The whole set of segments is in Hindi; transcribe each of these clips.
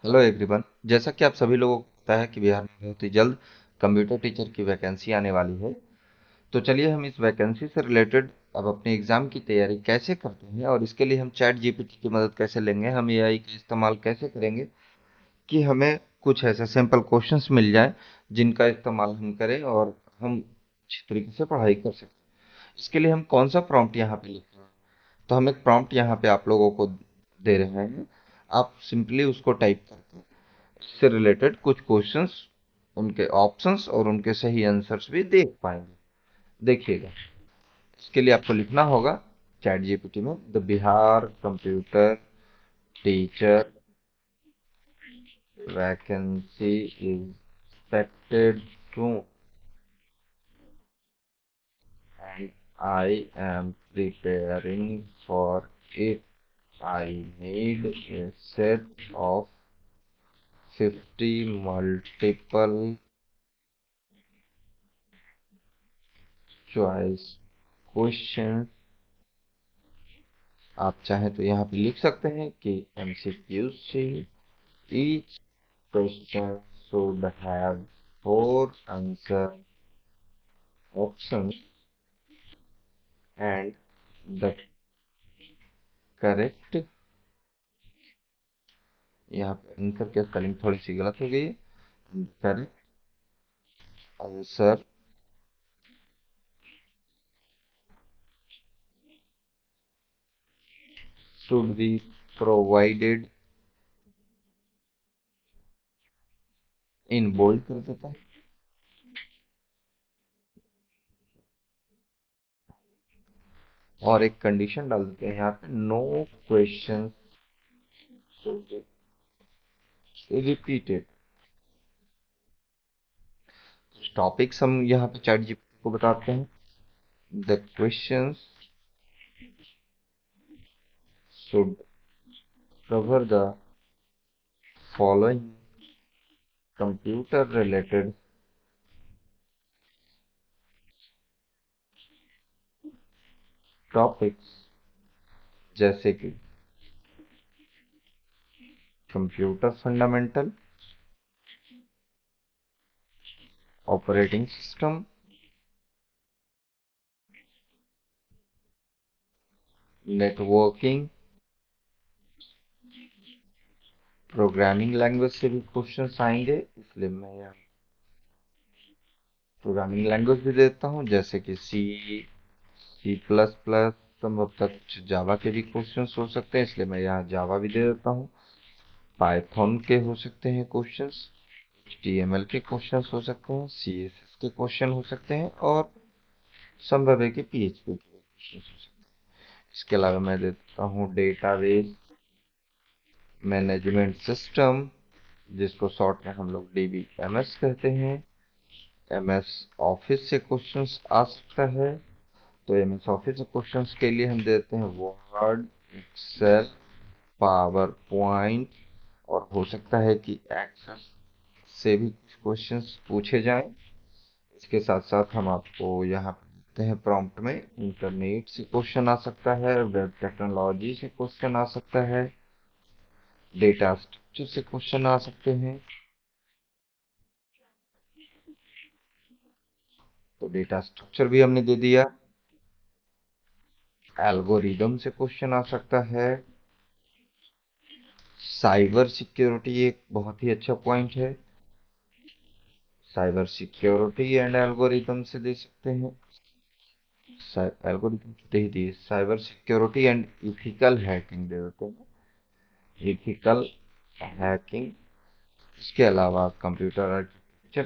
Hello everyone. जैसा कि आप सभी लोगों को पता है कि बिहार में बहुत ही जल्द कंप्यूटर टीचर की वैकेंसी आने वाली है। तो चलिए हम इस वैकेंसी से रिलेटेड अब अपने एग्जाम की तैयारी कैसे करते हैं और इसके लिए हम चैट जीपीटी की मदद कैसे लेंगे, हम एआई का इस्तेमाल कैसे करेंगे कि हमें कुछ ऐसे सिंपल क्वेश्चंस मिल जाए जिनका इस्तेमाल हम करें और हम अच्छी तरीके से पढ़ाई कर सकें। इसके लिए हम कौन सा प्रॉम्प्ट यहाँ पे लिख रहे हैं, तो हम एक प्रॉम्प्ट यहाँ पे आप लोगों को दे रहे हैं। आप सिंपली उसको टाइप करके इससे रिलेटेड कुछ क्वेश्चंस, उनके ऑप्शंस और उनके सही आंसर्स भी देख पाएंगे। देखिएगा, इसके लिए आपको लिखना होगा चैट जीपीटी में the Bihar computer teacher vacancy is expected soon and I am preparing for it. I need a set of 50 multiple choice questions। आप चाहें तो यहाँ पे लिख सकते हैं कि MCQs से each question should have 4 answer options and the correct, यहाँ पे आंसर की स्पेलिंग थोड़ी सी गलत हो गई है। Correct answer should be provided in bold कर देता है और एक कंडीशन डाल देते हैं यहाँ पे नो क्वेश्चन रिपीटेड। टॉपिक्स हम यहाँ पे चैट जीपीटी को बताते हैं। The questions should cover the following computer related topics, जैसे कि computer fundamental, operating system, networking, programming language से भी क्वेश्चंस आएंगे, इसलिए मैं यहाँ प्रोग्रामिंग लैंग्वेज भी देता हूँ जैसे कि C++। संभवतः कुछ जावा के भी क्वेश्चंस हो सकते हैं, इसलिए मैं यहाँ जावा भी दे देता हूँ। पाइथन के हो सकते हैं क्वेश्चंस, HTML के क्वेश्चंस हो सकते हैं, CSS के क्वेश्चन हो सकते हैं और संभव है कि PHP के क्वेश्चंस हो सकते हैं। इसके अलावा मैं देता हूँ डेटाबेस मैनेजमेंट सिस्टम, जिसको शॉर्ट में हम लोग DBMS कहते हैं। MS ऑफिस से क्वेश्चंस आ सकता है, तो MS ऑफिस क्वेश्चंस के लिए हम देते हैं वर्ड, एक्सेल, पावर पॉइंट और हो सकता है कि एक्सेस से भी कुछ क्वेश्चंस पूछे जाएं। इसके साथ साथ हम आपको यहाँ पे देते हैं प्रॉम्प्ट में इंटरनेट से क्वेश्चन आ सकता है, वेब टेक्नोलॉजी से क्वेश्चन आ सकता है, डेटा स्ट्रक्चर से क्वेश्चन आ सकते हैं। तो डेटा स्ट्रक्चर भी हमने दे दिया। एल्गोरिदम से क्वेश्चन आ सकता है। साइबर सिक्योरिटी एक बहुत ही अच्छा पॉइंट है, साइबर सिक्योरिटी एंड एल्गोरिदम से दे सकते हैं। एल्गोरिदम दे ही दिए, cyber security and ethical hacking दे देते हैं, इथिकल हैकिंग। इसके अलावा कंप्यूटर आर्किटेक्चर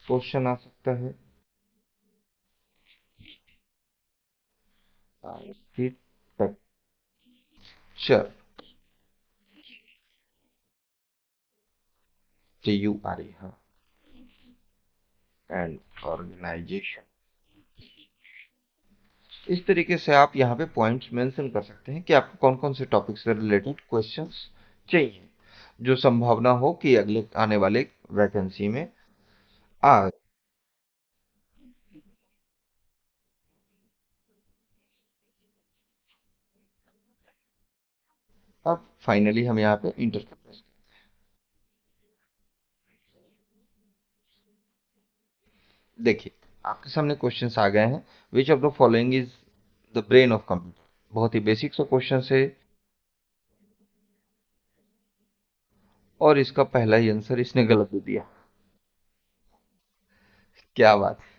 क्वेश्चन आ सकता है। आर्किटेक्चर TURE, हाँ, एंड ऑर्गेनाइजेशन। इस तरीके से आप यहाँ पे पॉइंट्स मेंशन कर सकते हैं कि आपको कौन कौन से टॉपिक से रिलेटेड क्वेश्चंस चाहिए, जो संभावना हो कि अगले आने वाले वैकेंसी में आ। अब फाइनली हम यहाँ पे इंटर, देखिए, आपके सामने क्वेश्चंस आ गए हैं। Which of the following is the brain of computer. बहुत ही बेसिक सा क्वेश्चन है, और इसका पहला ही आंसर इसने गलत दे दिया। क्या बात है।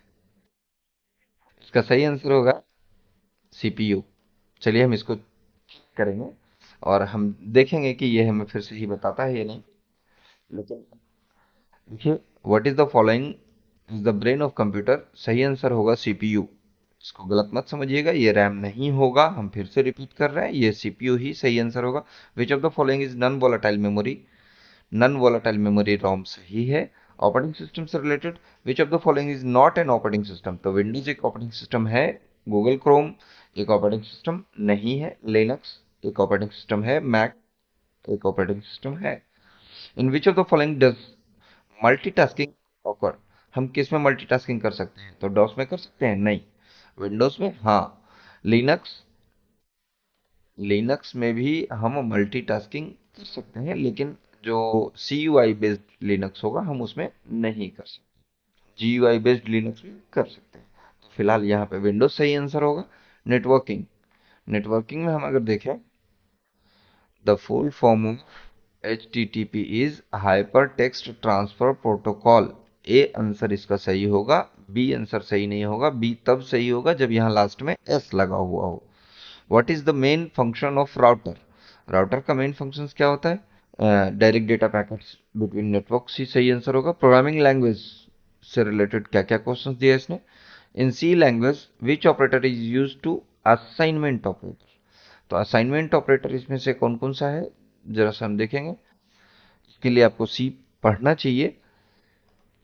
इसका सही आंसर होगा सीपीयू। चलिए हम इसको करेंगे और हम देखेंगे कि ये हमें फिर से ही बताता है या नहीं। लेकिन देखिए, what is the following is the brain of computer, सही आंसर होगा सीपीयू। इसको गलत मत समझिएगा, ये रैम नहीं होगा, हम फिर से रिपीट कर रहे हैं, ये सीपीयू ही सही आंसर होगा। Which of the following is non volatile memory, non volatile memory ROM सही है। ऑपरेटिंग सिस्टम से related, which of the following is not an operating system, तो विंडोज एक ऑपरेटिंग सिस्टम है, गूगल क्रोम एक ऑपरेटिंग सिस्टम नहीं है, लिनक्स एक ऑपरेटिंग सिस्टम है, मैक एक ऑपरेटिंग सिस्टम है। In which of the following does multitasking occur, हम किस में मल्टीटास्किंग कर सकते हैं, तो डॉस में कर सकते हैं नहीं, विंडोज में हाँ। लिनक्स, लिनक्स में भी हम मल्टीटास्किंग कर सकते हैं, लेकिन जो सी यू आई बेस्ड लिनक्स होगा हम उसमें नहीं कर सकते, जी यू आई बेस्ड लिनक्स में कर सकते हैं। तो फिलहाल यहाँ पे विंडोज सही आंसर होगा। नेटवर्किंग, नेटवर्किंग में हम अगर देखें, the full form of H T T P is hyper text transfer protocol. A answer इसका सही होगा, बी आंसर सही नहीं होगा। बी तब सही होगा जब यहाँ लास्ट में एस लगा हुआ हो। What is the main function of router, router का मेन फंक्शन क्या होता है, direct data packets between networks ही सही आंसर होगा। प्रोग्रामिंग लैंग्वेज से रिलेटेड क्या क्या क्वेश्चन दिया है इसने, in C language which operator is use to assignment operator, तो असाइनमेंट ऑपरेटर इसमें से कौन कौन सा है, जरा सा हम देखेंगे। इसके लिए आपको सी पढ़ना चाहिए।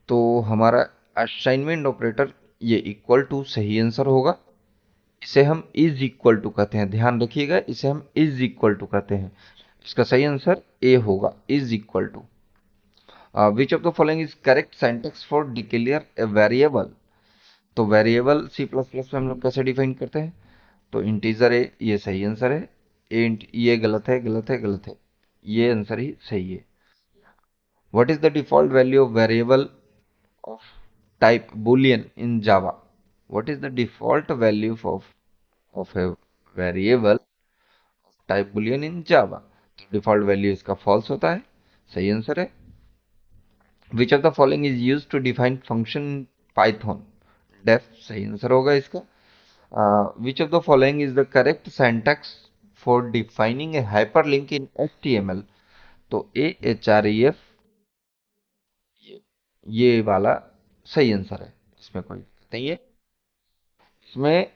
तो हमारा असाइनमेंट ऑपरेटर ये इक्वल टू सही आंसर होगा। इसे हम इज इक्वल टू कहते हैं, ध्यान रखिएगा, इसे हम इज इक्वल टू कहते हैं। इसका सही आंसर ए होगा, is equal to. Which of the following is correct syntax for declare a variable, तो वेरिएबल सी प्लस प्लस में हम लोग कैसे डिफाइन करते हैं, तो इंटीजर ए ये सही आंसर है। ये गलत है, गलत है, गलत है, ये आंसर ही सही है। What is the default value of variable of type boolean in java, what is the default value of a variable type boolean in java, तो डिफॉल्ट वैल्यू इसका फॉल्स होता है, सही आंसर है। Which of the following is use to define function Python, def सही आंसर होगा इसका। Which of the following is the correct syntax for defining a hyperlink in HTML, तो A H R E F ये वाला सही आंसर है, इसमें कोई दिक्कत नहीं है। इसमें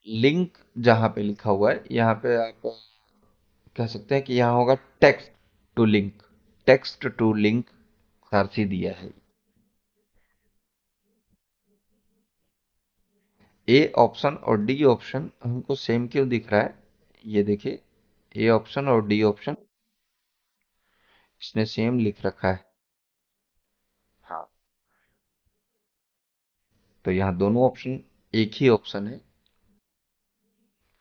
लिंक जहां पे लिखा हुआ है, यहाँ पे आप कह सकते हैं कि यहाँ होगा text to link, text to link फारसी दिया है। ए ऑप्शन और डी ऑप्शन हमको सेम क्यों दिख रहा है, ये देखिए, ए ऑप्शन और डी ऑप्शन इसने सेम लिख रखा है। हाँ, तो यहाँ दोनों ऑप्शन एक ही ऑप्शन है,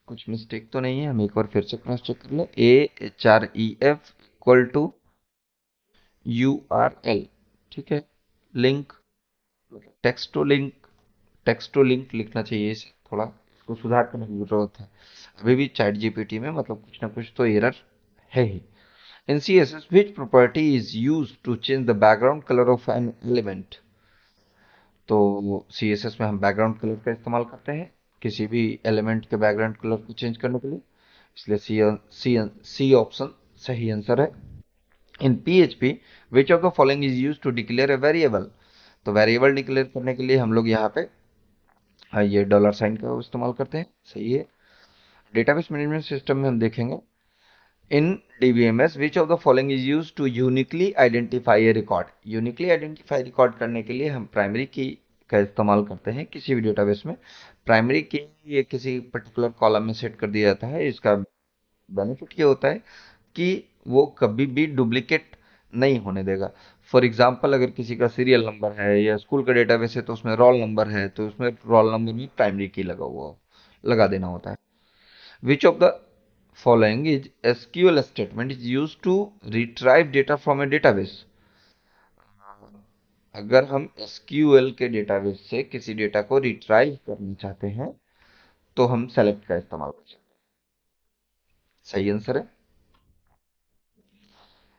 कुछ मिस्टेक तो नहीं है। हम एक बार फिर से क्रॉस चेक कर ले, A H R E F equal to U R L, ठीक है। Link, text to link, text to link लिखना चाहिए, इसे थोड़ा इसको सुधार करने की जरूरत है। अभी भी चैट जीपीटी में मतलब कुछ ना कुछ तो एरर है ही। In CSS which property is use to change the background colour of an element, तो सीएसएस में हम बैकग्राउंड कलर का इस्तेमाल करते हैं किसी भी एलिमेंट के बैकग्राउंड कलर को चेंज करने के लिए, इसलिए सी सी ऑप्शन सही आंसर है। In PHP which of the following is use to declare a variable, तो वेरिएबल डिक्लेयर करने के लिए हम लोग यहाँ पे ये डॉलर साइन का इस्तेमाल करते हैं, सही है। डेटाबेस मैनेजमेंट सिस्टम में हम देखेंगे, in DBMS which of the following is use to uniquely identify a record, uniquely identify record करने के लिए हम प्राइमरी की का इस्तेमाल करते हैं किसी भी डेटाबेस में। प्राइमरी की ये किसी पर्टिकुलर कॉलम में सेट कर दिया जाता है, इसका बेनिफिट ये होता है कि वो कभी भी डुप्लीकेट नहीं होने देगा। फॉर एग्जाम्पल, अगर किसी का सीरियल नंबर है या स्कूल का डेटाबेस है तो उसमें रोल नंबर है, तो उसमें रोल नंबर में प्राइमरी की लगा हुआ हो, लगा देना होता है। Which of the following is SQL statement is used to retrieve data from a database, अगर हम एसक्यूएल के डेटाबेस से किसी डेटा को रिट्राइव करना चाहते हैं तो हम सेलेक्ट का इस्तेमाल कर सकते हैं। सही आंसर है।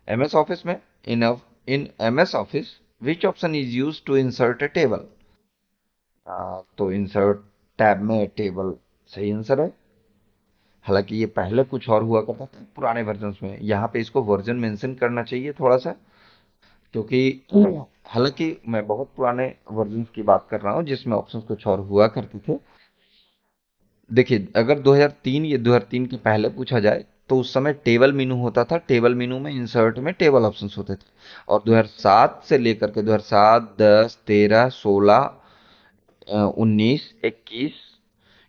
एमएस ऑफिस में, in in MS Office which option is use to insert a table? तो इंसर्ट टैब में टेबल सही आंसर है। हालांकि ये पहले कुछ और हुआ करता था पुराने वर्जन्स में, यहाँ पे इसको वर्जन मेंशन करना चाहिए थोड़ा सा, क्योंकि हालांकि मैं बहुत पुराने वर्जन्स की बात कर रहा हूँ जिसमें ऑप्शंस कुछ और हुआ करते थे। देखिए, अगर 2003 या 2003 के पहले पूछा जाए तो उस समय टेबल मेनू होता था, टेबल मेनू में इंसर्ट में टेबल ऑप्शंस होते थे। और 2007 से लेकर के 2007, 10, 13, 16, 19, 21,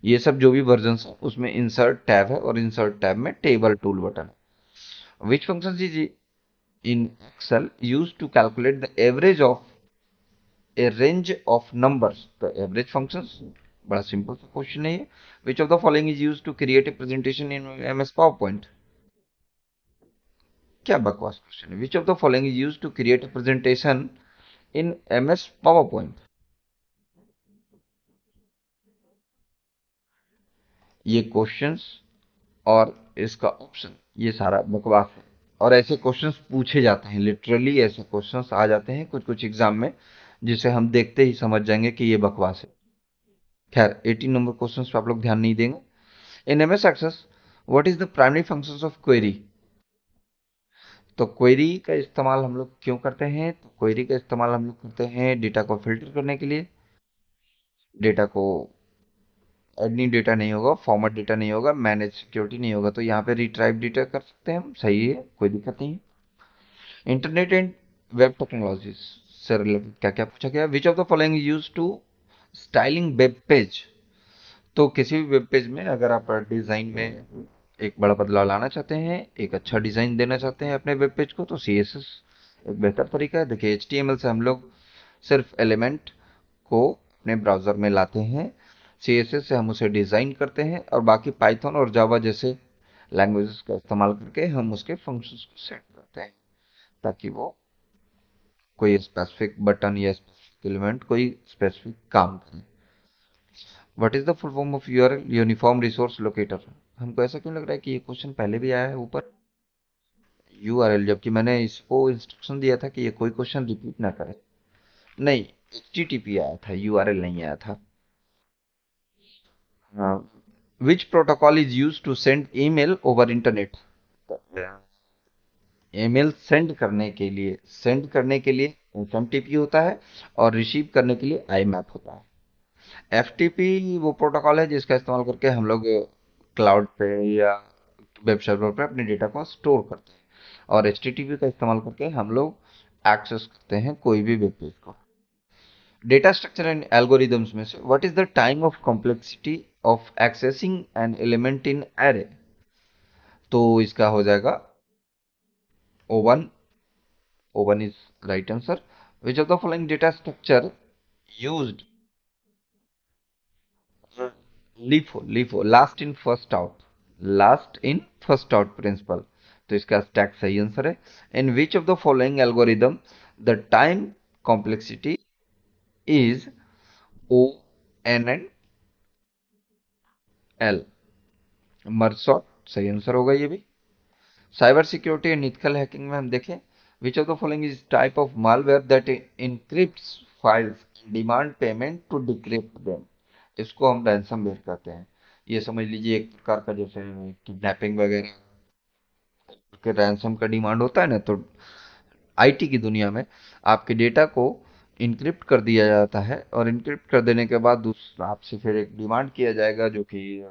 ये सब जो भी वर्जन है उसमें इंसर्ट टैब है, और इंसर्ट टैब में टेबल टूल बटन है। Which function is in Excel use to calculate the average of a range of numbers? The average functions, बड़ा सिंपल सा क्वेश्चन है ये। Which of the following is use to create a presentation in MS PowerPoint? क्या बकवास क्वेश्चन है। Which of the following is use to create a presentation in MS PowerPoint? ये क्वेश्चंस और इसका ऑप्शन, ये सारा बकवास है। और ऐसे क्वेश्चंस पूछे जाते हैं, लिटरली ऐसे क्वेश्चंस आ जाते हैं कुछ कुछ एग्जाम में, जिसे हम देखते ही समझ जाएंगे कि ये बकवास है। खैर, 18 नंबर क्वेश्चंस पे आप लोग ध्यान नहीं देंगे। In MS Access what is the primary functions of query? तो क्वेरी का इस्तेमाल हम लोग क्यों करते हैं? तो क्वेरी का इस्तेमाल हम लोग करते हैं डेटा को फिल्टर करने के लिए। डेटा को एडनी डेटा नहीं होगा, फॉर्मेट डेटा नहीं होगा, मैनेज सिक्योरिटी नहीं होगा, तो यहाँ पे रिट्राइव डेटा कर सकते हैं हम। सही है, कोई दिक्कत नहीं है। इंटरनेट एंड वेब टेक्नोलॉजीज से रिलेटेड क्या क्या पूछा गया? Which of the following use to styling web page? तो किसी भी वेब पेज में अगर आप डिजाइन में एक बड़ा बदलाव लाना चाहते हैं, एक अच्छा डिजाइन देना चाहते हैं अपने वेब पेज को, तो सीएसएस एक बेहतर तरीका है। देखिए, एचटीएमएल से हम लोग सिर्फ एलिमेंट को अपने ब्राउजर में लाते हैं, सीएसएस से हम उसे डिजाइन करते हैं, और बाकी पाइथन और जावा जैसे लैंग्वेजेस का इस्तेमाल करके हम उसके फंक्शंस को सेट करते हैं, ताकि वो कोई स्पेसिफिक बटन या स्पेसिफिक एलिमेंट कोई स्पेसिफिक काम करे। What is the full form of URL? Uniform resource locator. हमको ऐसा क्यों लग रहा है कि ये क्वेश्चन पहले भी आया है ऊपर? यूआरएल, जबकि मैंने इसको इंस्ट्रक्शन दिया था कि ये कोई क्वेश्चन रिपीट ना करे। नहीं, एचटीटीपी आया था, यूआरएल नहीं आया था। Which protocol is use to send email over internet? Email send करने के लिए एसएमटीपी होता है, और रिसीव करने के लिए आईमैप होता है। एफटीपी वो प्रोटोकॉल है जिसका इस्तेमाल करके हम लोग क्लाउड पे या वेब सर्वर पे अपने डेटा को स्टोर करते हैं, और एचटीटीपी का इस्तेमाल करके हम लोग एक्सेस करते हैं कोई भी वेब पेज को। डेटा स्ट्रक्चर एंड एल्गोरिदम्स में से what is the time of complexity of accessing an element in array? तो इसका हो जाएगा O1। O1 is right answer. Which of the following data structure used LIFO, last in first out, last in first out principle? तो इसका स्टैक सही आंसर है। In which of the following algorithm the time complexity is O, N and L? मर्ज सही आंसर होगा ये भी। Cyber security and ethical hacking में हम देखें, which of the following is type of malware that encrypts files, demand payment to decrypt them? इसको हम रैंसमवेयर कहते हैं। ये समझ लीजिए एक प्रकार का जैसे किडनैपिंग वगैरह के रैंसम का डिमांड होता है ना, तो आईटी की दुनिया में आपके डेटा को इनक्रिप्ट कर दिया जाता है, और इनक्रिप्ट कर देने के बाद आपसे फिर एक डिमांड किया जाएगा जो कि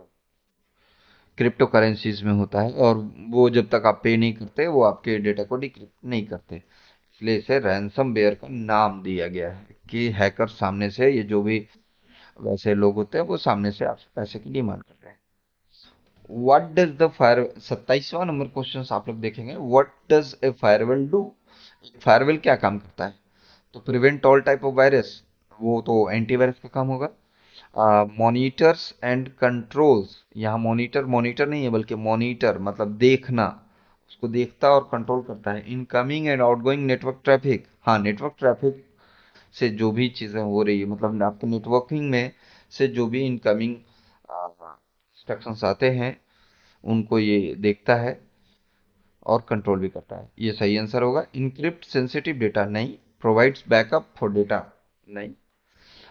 क्रिप्टो करेंसीज में होता है, और वो जब तक आप पे नहीं करते वो आपके डेटा को डिक्रिप्ट नहीं करते। इसलिए इसे रैंसमवेयर का नाम दिया गया है कि हैकर सामने से, ये जो भी वैसे लोग होते हैं वो सामने से आपसे पैसे की डिमांड कर रहे हैं। व्हाट डज द फायर 27वां नंबर क्वेश्चन आप लोग देखेंगे। What does a firewall do? Firewall क्या काम करता है? तो prevent all type of virus, वो तो एंटीवायरस का काम होगा। मॉनिटर्स एंड कंट्रोल्स, यहाँ मॉनिटर मॉनिटर नहीं है बल्कि मॉनिटर मतलब देखना, उसको देखता और कंट्रोल करता है। Incoming and outgoing network traffic, हाँ नेटवर्क ट्रैफिक से जो भी चीज़ें हो रही है, मतलब आपके नेटवर्किंग में से जो भी इनकमिंग इंस्ट्रक्शंस आते हैं उनको ये देखता है और कंट्रोल भी करता है। ये सही आंसर होगा। इनक्रिप्ट सेंसिटिव डेटा, नहीं। प्रोवाइड्स बैकअप फॉर डेटा, नहीं।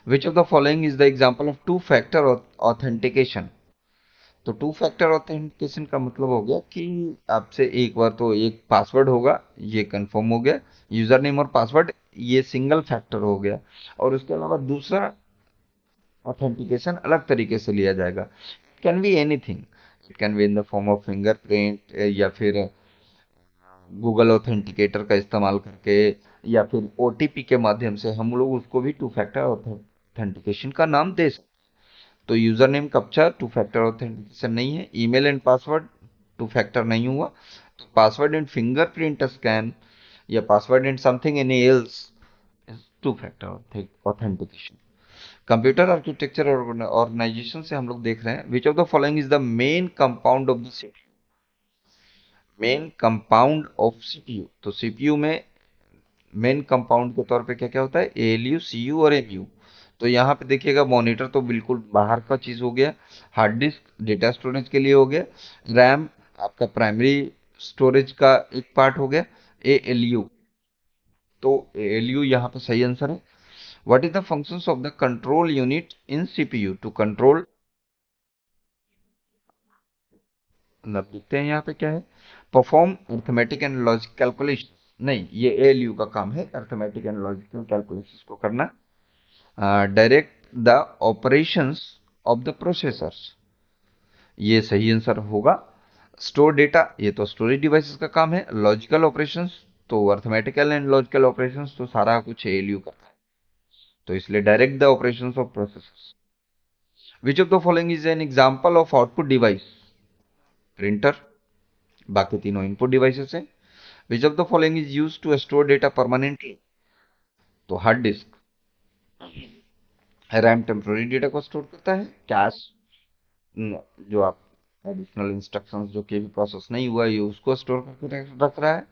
विच of the following is the example of two factor authentication? तो टू फैक्टर ऑथेंटिकेशन का मतलब हो गया कि आपसे एक बार तो एक पासवर्ड होगा, ये कंफर्म हो गया, यूजर नेम और पासवर्ड, ये सिंगल फैक्टर हो गया, और उसके अलावा दूसरा ऑथेंटिकेशन अलग तरीके से लिया जाएगा। Can be anything, it can be in the form of fingerprint, या फिर गूगल ऑथेंटिकेटर का इस्तेमाल करके, या फिर ओटीपी के माध्यम से हम लोग उसको भी टू फैक्टर ऑथेंटिकेशन का नाम दे सकते हैं। तो user name captcha two factor authentication नहीं है, email and password two factor नहीं हुआ, तो पासवर्ड एंड फिंगरप्रिंट स्कैन या password and something any else is two factor authentication. Computer architecture और ऑर्गेनाइजेशन से हम लोग देख रहे हैं, which of the following is the main compound of the CPU? Main compound of CPU, तो सीपीयू में मेन कंपाउंड के तौर पे क्या क्या होता है? एएलयू, सीयू और एमयू। तो यहाँ पे देखिएगा, मॉनिटर तो बिल्कुल बाहर का चीज हो गया, हार्ड डिस्क डेटा स्टोरेज के लिए हो गया, रैम आपका प्राइमरी स्टोरेज का एक पार्ट हो गया, एएलयू। तो एएलयू यहाँ पे सही आंसर है। What is the functions of the control unit in CPU to control? मतलब लिखते हैं यहाँ पे क्या है? Perform arithmetic and logic calculation, नहीं, ये एएलयू का काम है अर्थमेटिक एंड लॉजिकल कैलकुलेशंस को करना। Direct the operations of the processors, ये सही आंसर होगा। स्टोर डेटा, ये तो स्टोरेज डिवाइसेस का काम है। लॉजिकल ऑपरेशंस, तो अर्थमेटिकल एंड लॉजिकल ऑपरेशंस तो सारा कुछ एएलयू करता है, तो इसलिए direct the operations of processors. Which of the following is an example of output device? Printer, बाकी तीनों इनपुट डिवाइसेस हैं। Which of the following is use to store data permanently? तो hard disk. RAM temporary data को स्टोर करता है। कैश, जो आप एडिशनल इंस्ट्रक्शंस जो कि भी प्रोसेस नहीं हुआ ये उसको स्टोर करके रख रहा है।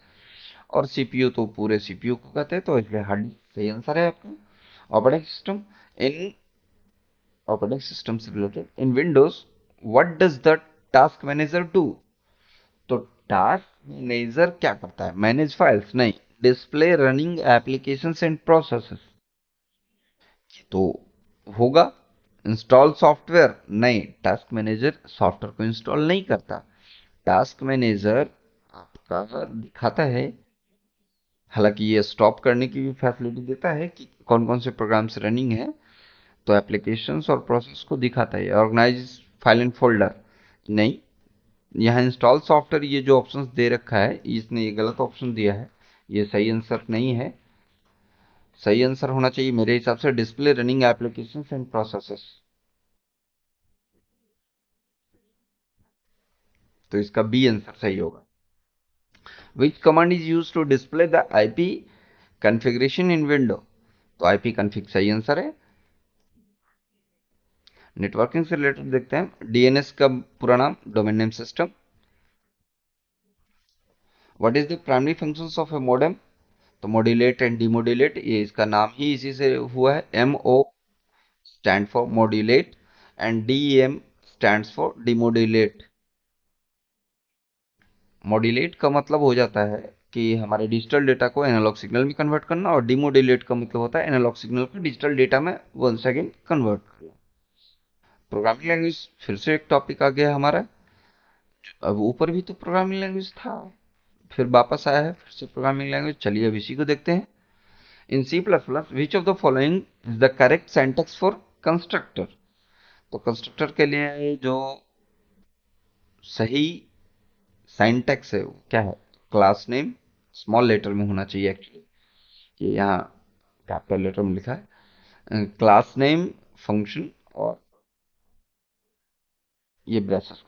और सीपीयू तो पूरे सीपीयू को कहते हैं, तो इसलिए हार्ड डिस्क सही आंसर है आपका। ऑपरेटिंग सिस्टम, इन ऑपरेटिंग सिस्टम से related, in Windows what does the task manager do? तो टास्क मैनेजर क्या करता है? मैनेज फाइल्स, नहीं। Display running applications and processes, तो होगा। इंस्टॉल सॉफ्टवेयर, नहीं, टास्क मैनेजर सॉफ्टवेयर को इंस्टॉल नहीं करता। टास्क मैनेजर आपका दिखाता है, हालांकि ये स्टॉप करने की भी फैसिलिटी देता है कि कौन कौन से प्रोग्राम्स रनिंग है, तो एप्लीकेशंस और प्रोसेस को दिखाता है। ऑर्गेनाइज फाइल एंड फोल्डर, नहीं। यहाँ इंस्टॉल सॉफ्टवेयर ये जो ऑप्शन दे रखा है, इसने ये गलत ऑप्शन दिया है, ये सही आंसर नहीं है। सही आंसर होना चाहिए मेरे हिसाब से display running application and processes, तो इसका बी आंसर सही होगा। Which command is use to display the IP configuration in window? तो आईपी कॉन्फ़िग सही आंसर है। नेटवर्किंग से रिलेटेड देखते हैं, डीएनएस का पूरा नाम domain name system. What is the primary functions of a modem? तो मॉड्यूलेट एंड डिमोड्यूलेट, ये इसका नाम ही इसी से हुआ है। M O stand for modulate and D M stands for demodulate. Modulate का मतलब हो जाता है कि हमारे डिजिटल डेटा को एनालॉग सिग्नल में कन्वर्ट करना, और डिमोड्यूलेट का मतलब होता है एनालॉग सिग्नल को डिजिटल डेटा में वंस अगेन कन्वर्ट करना। प्रोग्रामिंग लैंग्वेज फिर से एक टॉपिक आ गया हमारा। अब ऊपर भी तो प्रोग्रामिंग लैंग्वेज था, फिर वापस आया है फिर से प्रोग्रामिंग लैंग्वेज। चलिए अब इसी को देखते हैं। In C plus plus which of the following is the correct syntax for constructor? तो कंस्ट्रक्टर के लिए जो सही सिंटैक्स है वो क्या है? क्लास नेम स्मॉल लेटर में होना चाहिए एक्चुअली, ये यहाँ कैपिटल लेटर में लिखा है। क्लास नेम, फंक्शन, और ये ब्रेसेस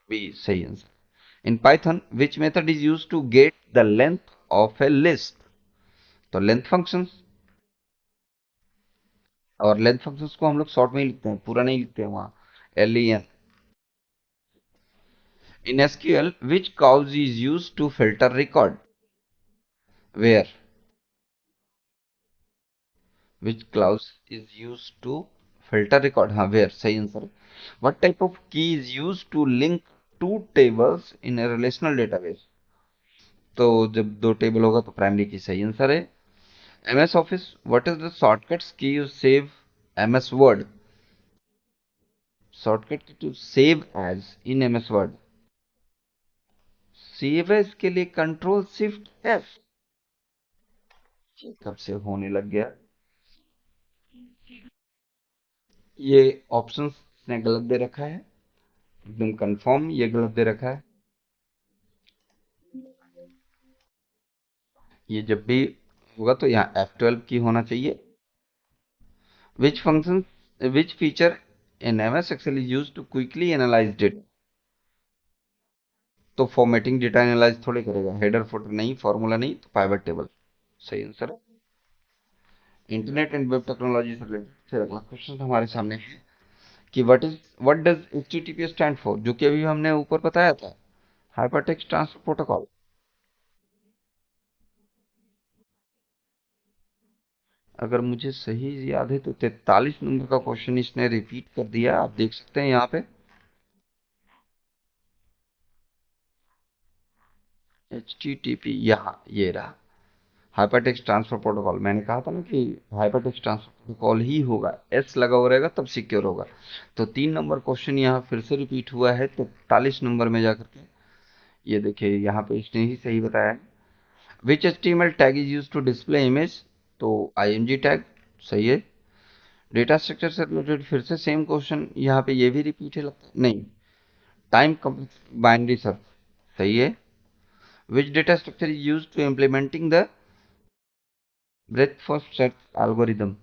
भी सही answer. In Python which method is use to get the length of a list? तो लेंथ फंक्शंस, और लेंथ फंक्शंस को हम लोग शॉर्ट में ही लिखते हैं, पूरा नहीं लिखते हैं वहाँ, LEN। इन SQL which cause is used to filter record? Where? Which clause is use to filter record, हाँ वेयर सही answer. What type of key is use to link two tables in a relational database. तो जब दो टेबल होगा तो प्राइमरी की सही आंसर है। MS office, what is the shortcuts key you save MS Word. Shortcut key to save as in MS Word. Save as के लिए कंट्रोल शिफ्ट एफ। कब से होने लग गया। ये ऑप्शन ने गलत दे रखा है, एकदम कंफर्म ये गलत दे रखा है। ये जब भी होगा तो यहाँ F12 की होना चाहिए। Which function, which feature in MS Excel is use to quickly analyze data. तो फॉर्मेटिंग डेटा एनालाइज थोड़े करेगा, हेडर फुटर नहीं, फॉर्मूला नहीं, तो पाइवट टेबल सही आंसर है। इंटरनेट एंड वेब टेक्नोलॉजी से रिलेटेड फिर अगला क्वेश्चन हमारे सामने है कि what does HTTP stand for, जो कि अभी हमने ऊपर बताया था, हाइपरटेक्स्ट ट्रांसफर प्रोटोकॉल। अगर मुझे सही याद है तो 43 नंबर का क्वेश्चन इसने रिपीट कर दिया, आप देख सकते हैं यहाँ पे। HTTP यहाँ ये रहा, हाइपरटेक्स्ट ट्रांसफर प्रोटोकॉल। मैंने कहा था ना कि हाइपरटेक्स्ट ट्रांसफर प्रोटोकॉल ही होगा, एस लगा हुआ रहेगा तब सिक्योर होगा। तो 3 नंबर क्वेश्चन यहाँ फिर से रिपीट हुआ है 43 नंबर में जाकर के। ये देखिए यहाँ पे इसने ही सही बताया है। Which HTML tag is use to display image, तो IMG टैग सही है। डेटा स्ट्रक्चर से रिलेटेड फिर से सेम क्वेश्चन यहाँ पे, ये भी रिपीट है लगता है, नहीं। टाइम कम्प्लेक्स बाइनरी सर्च सही है। Which data structure is use to implementing the breadth first search algorithm,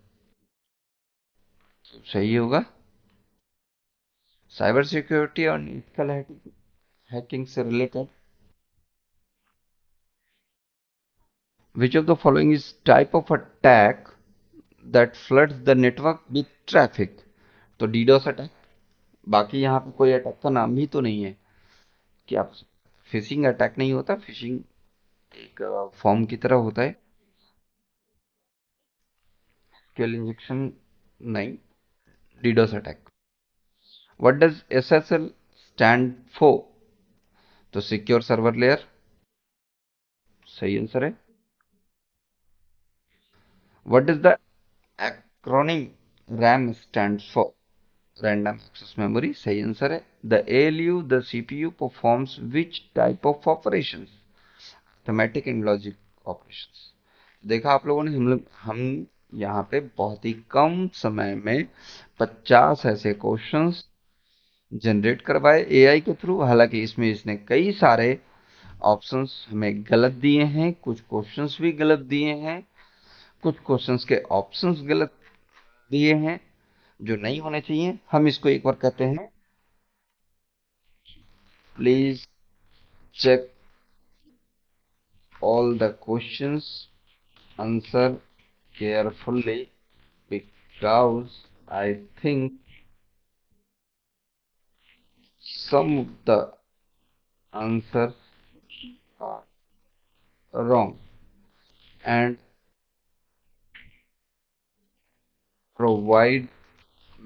सही होगा। साइबर सिक्योरिटी और एथिकल हैकिंग से related which of the following is type of attack that floods the network with traffic, तो डीडोस अटैक। बाकी यहाँ पे कोई अटैक का नाम भी तो नहीं है कि आप, फिशिंग अटैक नहीं होता, फिशिंग एक फॉर्म की तरह होता है। स्केल इंजेक्शन नहीं, DDoS attack. What does SSL stand for, तो सिक्योर सर्वर लेयर सही आंसर है। What is the acronym RAM stand for, random access memory सही आंसर है। The ALU the CPU performs which type of operations, arithmetic and logic operations. देखा आप लोगों ने, हम यहाँ पे बहुत ही कम समय में 50 ऐसे क्वेश्चंस जनरेट करवाए AI के थ्रू। हालांकि इसमें इसने कई सारे ऑप्शंस हमें गलत दिए हैं, कुछ क्वेश्चंस भी गलत दिए हैं, कुछ क्वेश्चंस के ऑप्शंस गलत दिए हैं जो नहीं होने चाहिए। हम इसको एक बार कहते हैं, please check all the questions, answer carefully because I think some of the answers are wrong, and provide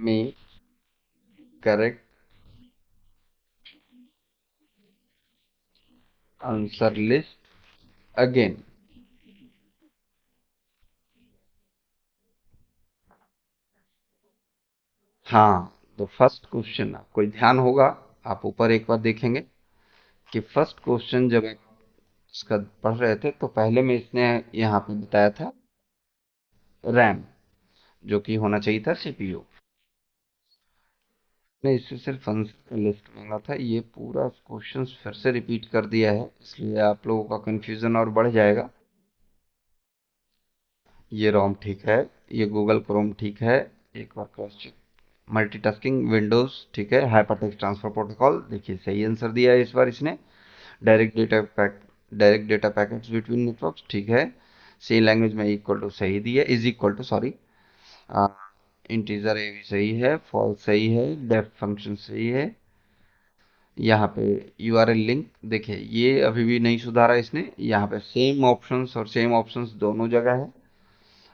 me correct answer list again. हाँ, तो फर्स्ट क्वेश्चन आपको ध्यान होगा, आप ऊपर एक बार देखेंगे कि फर्स्ट क्वेश्चन जब आप इसका पढ़ रहे थे तो पहले में इसने यहाँ पे बताया था रैम, जो कि होना चाहिए था CPU। ने इससे सिर्फ आंसर का लिस्ट मांगा था, ये पूरा क्वेश्चन फिर से रिपीट कर दिया है, इसलिए आप लोगों का कंफ्यूजन और बढ़ जाएगा। ये रोम ठीक है, ये गूगल क्रोम ठीक है, एक बार क्रॉस चेक। मल्टीटास्किंग विंडोज ठीक है। हाइपरटेक्स्ट ट्रांसफर प्रोटोकॉल देखिए सही आंसर दिया है इस बार इसने। Direct data pack, direct data packets between networks ठीक है। सी लैंग्वेज में इक्वल टू सही दिया, is equal to sorry. Integer A भी सही है, फॉल्स सही है, डेफ फंक्शन सही है। यहाँ पे URL लिंक देखिए ये अभी भी नहीं सुधारा इसने, यहाँ पे सेम ऑप्शंस और सेम ऑप्शंस दोनों जगह है।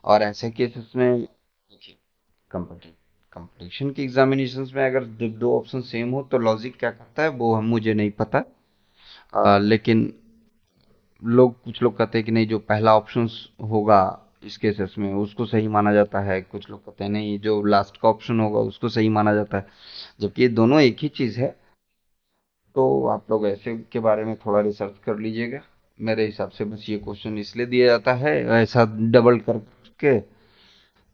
और ऐसे केसेस में देखिए, कंपटीशन की एग्जामिनेशंस में अगर जब दो ऑप्शन सेम हो तो लॉजिक क्या करता है वो हम मुझे नहीं पता। लेकिन कुछ लोग कहते हैं कि नहीं, जो पहला ऑप्शन होगा इस केसेस में उसको सही माना जाता है, कुछ लोग कहते हैं नहीं, जो लास्ट का ऑप्शन होगा उसको सही माना जाता है, जबकि ये दोनों एक ही चीज है। तो आप लोग ऐसे के बारे में थोड़ा रिसर्च कर लीजिएगा। मेरे हिसाब से बस ये क्वेश्चन इसलिए दिया जाता है ऐसा डबल करके,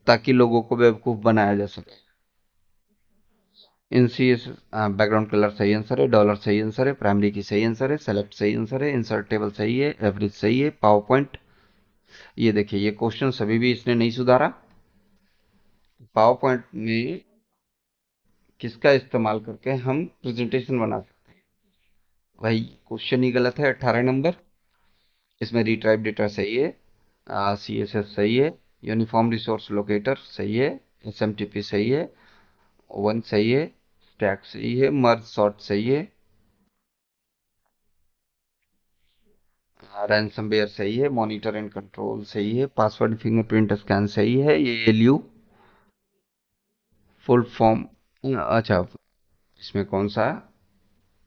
ताकि लोगों को बेवकूफ बनाया जा सके। इन सी एस बैकग्राउंड कलर सही आंसर है, डॉलर सही आंसर है, प्राइमरी की सही आंसर है, सेलेक्ट सही आंसर है, इंसर्ट टेबल सही है, एवरेज सही है, पावर पॉइंट। ये देखिए, ये क्वेश्चन अभी भी इसने नहीं सुधारा। पावर पॉइंट में किसका इस्तेमाल करके हम प्रेजेंटेशन बना सकते हैं? भाई क्वेश्चन ही गलत है, 18 नंबर। इसमें रिट्राइव डेटा सही है, सी एस एस सही है, यूनिफॉर्म रिसोर्स लोकेटर सही है, एस एम टी पी सही है, वन सही है, स्टैक सही है, मर्ज सॉर्ट सही है, रैंसमवेयर सही है, मॉनिटर एंड कंट्रोल सही है, पासवर्ड फिंगरप्रिंट स्कैन सही है, ये एल यू फुल फॉर्म। अच्छा, इसमें कौन सा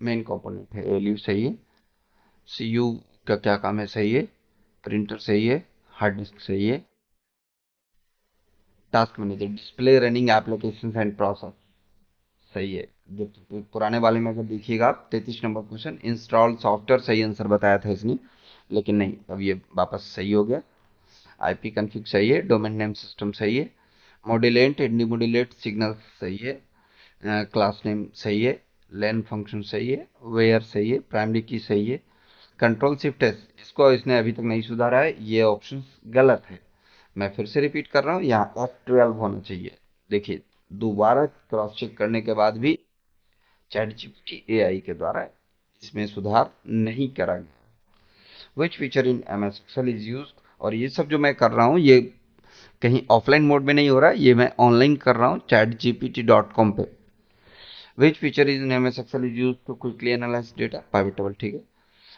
मेन कंपोनेंट है? एल यू सही है। सी यू का क्या काम है? सही है। प्रिंटर सही है। हार्ड डिस्क सही है। Task manager, display running application and process सही है। जो पुराने वाले में अगर देखिएगा आप, 33 नंबर क्वेश्चन, इंस्टॉल सॉफ्टवेयर सही आंसर बताया था इसने, लेकिन नहीं, अब ये वापस सही हो गया। आईपी कॉन्फ़िग सही है, डोमेन नेम सिस्टम सही है, मॉड्यूलेट एंड डिमोड्यूलेट सिग्नल सही है, क्लास नेम सही है, लेन फंक्शन सही है, वेयर सही है, प्राइमरी की सही है, कंट्रोल शिफ्ट एस इसको इसने अभी तक नहीं सुधारा है, ये ऑप्शन गलत है। मैं फिर से रिपीट कर रहा हूँ, यहाँ F12 होना चाहिए। देखिए, दोबारा क्रॉस चेक करने के बाद भी चैट जीपीटी एआई के द्वारा इसमें सुधार नहीं करा गया। Which feature in M S Excel is use, और ये सब जो मैं कर रहा हूँ ये कहीं ऑफलाइन मोड में नहीं हो रहा है, ये मैं ऑनलाइन कर रहा हूँ chatgpt.com पे। Which feature is in M S Excel is use to quickly analyze data? Pivot table ठीक है,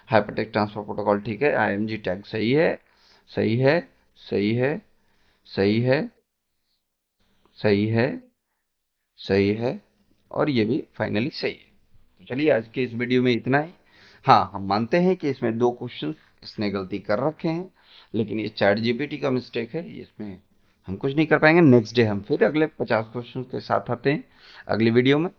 हाइपरटेक्स्ट ट्रांसफर प्रोटोकॉल ठीक है, आईएमजी टैग सही है, सही है, सही है, सही है, सही है, सही है, और ये भी फाइनली सही है। तो चलिए, आज के इस वीडियो में इतना ही। हाँ, हम मानते हैं कि इसमें दो क्वेश्चन इसने गलती कर रखे हैं, लेकिन ये चैट जीपीटी का मिस्टेक है, इसमें हम कुछ नहीं कर पाएंगे। नेक्स्ट डे हम फिर अगले 50 क्वेश्चन के साथ आते हैं अगली वीडियो में।